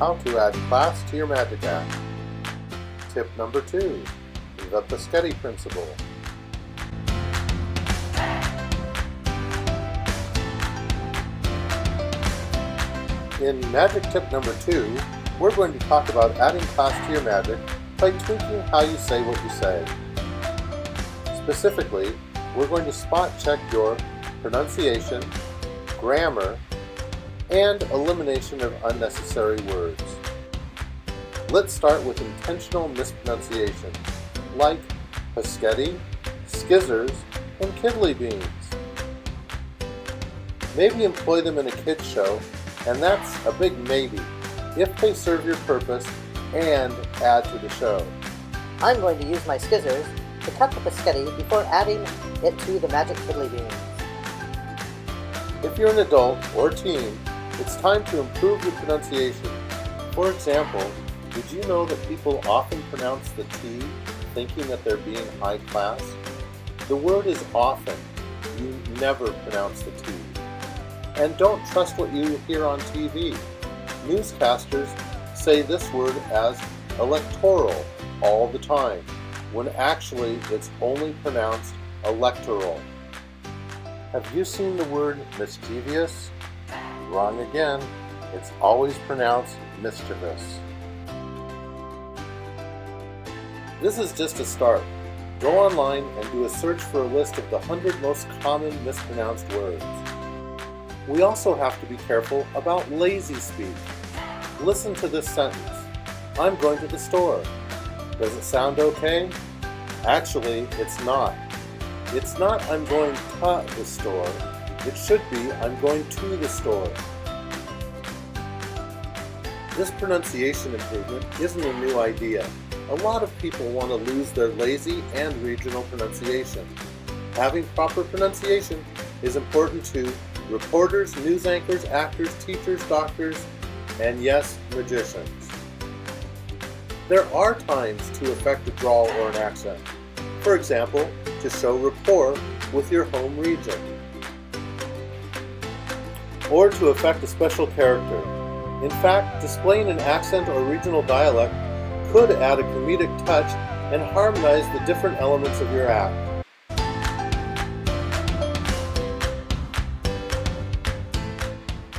How to add class to your magic act. Tip number 2, the Pah-Sketti Principle. In magic tip number 2, we're going to talk about adding class to your magic by tweaking how you say what you say. Specifically, we're going to spot check your pronunciation, grammar, and elimination of unnecessary words. Let's start with intentional mispronunciation, like Pah-Sketti, skizzers, and kiddly beans. Maybe employ them in a kids show, and that's a big maybe, if they serve your purpose and add to the show. I'm going to use my skizzers to cut the Pah-Sketti before adding it to the magic kiddly beans. If you're an adult or teen, it's time to improve your pronunciation. For example, did you know that people often pronounce the T thinking that they're being high class? The word is often. You never pronounce the T. And don't trust what you hear on TV. Newscasters say this word as electoral all the time, when actually it's only pronounced electoral. Have you seen the word mischievous? Wrong again. It's always pronounced mischievous. This is just a start. Go online and do a search for a list of the 100 most common mispronounced words. We also have to be careful about lazy speak. Listen to this sentence. I'm going to the store. Does it sound okay? Actually, it's not. It's not I'm going to the store. It should be I'm going to the store. This pronunciation improvement isn't a new idea. A lot of people want to lose their lazy and regional pronunciation. Having proper pronunciation is important to reporters, news anchors, actors, teachers, doctors, and yes, magicians. There are times to affect a drawl or an accent. For example, to show rapport with your home region, or to affect a special character. In fact, displaying an accent or regional dialect could add a comedic touch and harmonize the different elements of your act.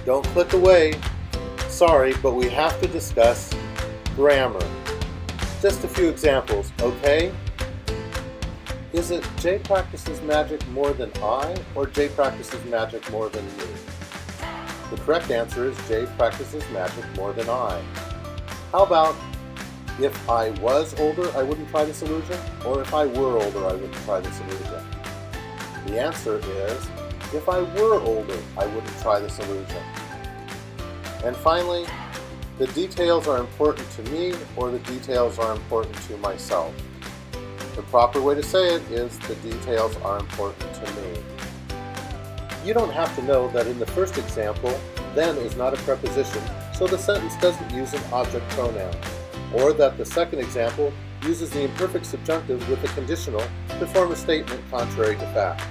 Don't click away. Sorry, but we have to discuss grammar. Just a few examples, okay? Is it Jay practices magic more than I, or Jay practices magic more than me? The correct answer is Jay practices magic more than I. How about, if I was older, I wouldn't try this illusion, or if I were older, I wouldn't try this illusion? The answer is, if I were older, I wouldn't try this illusion. And finally, the details are important to me, or the details are important to myself. The proper way to say it is the details are important to me. You don't have to know that in the first example, then is not a preposition, so the sentence doesn't use an object pronoun, or that the second example uses the imperfect subjunctive with a conditional to form a statement contrary to fact,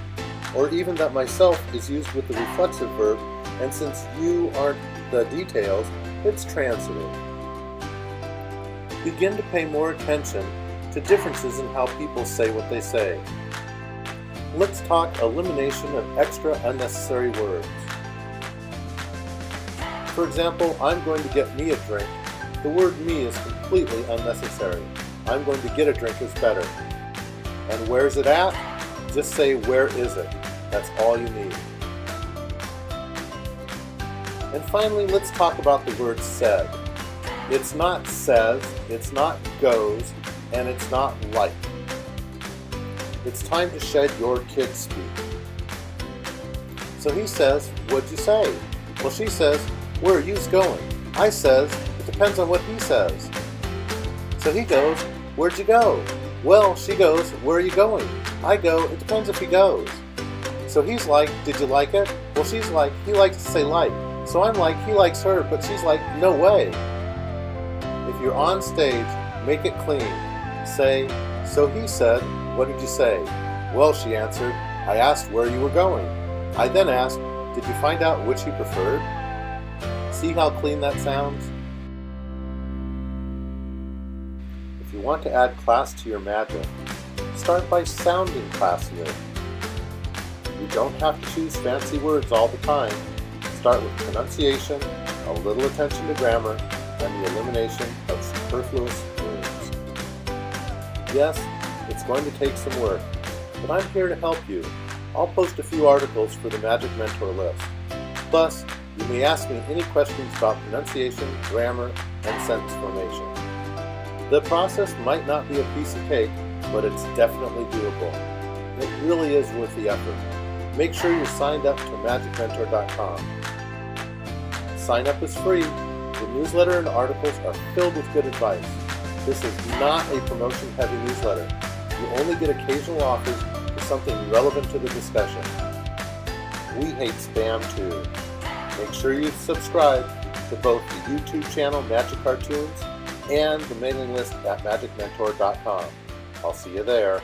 or even that myself is used with the reflexive verb, and since you aren't the details, it's transitive. Begin to pay more attention to differences in how people say what they say. Let's talk elimination of extra unnecessary words. For example, I'm going to get me a drink. The word me is completely unnecessary. I'm going to get a drink is better. And where's it at? Just say where is it. That's all you need. And finally, let's talk about the word said. It's not says, it's not goes, and it's not like. It's time to shed your kid speak. So he says, what'd you say? Well, she says, where are yous going? I says, it depends on what he says. So he goes, where'd you go? Well, she goes, where are you going? I go, it depends if he goes. So he's like, did you like it? Well, she's like, he likes to say like. So I'm like, he likes her, but she's like, no way. If you're on stage, make it clean. Say, so he said, what did you say? Well, she answered, I asked where you were going. I then asked, did you find out which he preferred? See how clean that sounds? If you want to add class to your magic, start by sounding classier. You don't have to choose fancy words all the time. Start with pronunciation, a little attention to grammar, and the elimination of superfluous words. Yes, it's going to take some work, but I'm here to help you. I'll post a few articles for the Magic Mentor list. Plus, you may ask me any questions about pronunciation, grammar, and sentence formation. The process might not be a piece of cake, but it's definitely doable. It really is worth the effort. Make sure you're signed up to magicmentor.com. Sign up is free. The newsletter and articles are filled with good advice. This is not a promotion-heavy newsletter. You only get occasional offers for something relevant to the discussion. We hate spam too. Make sure you subscribe to both the YouTube channel Magic Cartoons and the mailing list at magicmentor.com. I'll see you there.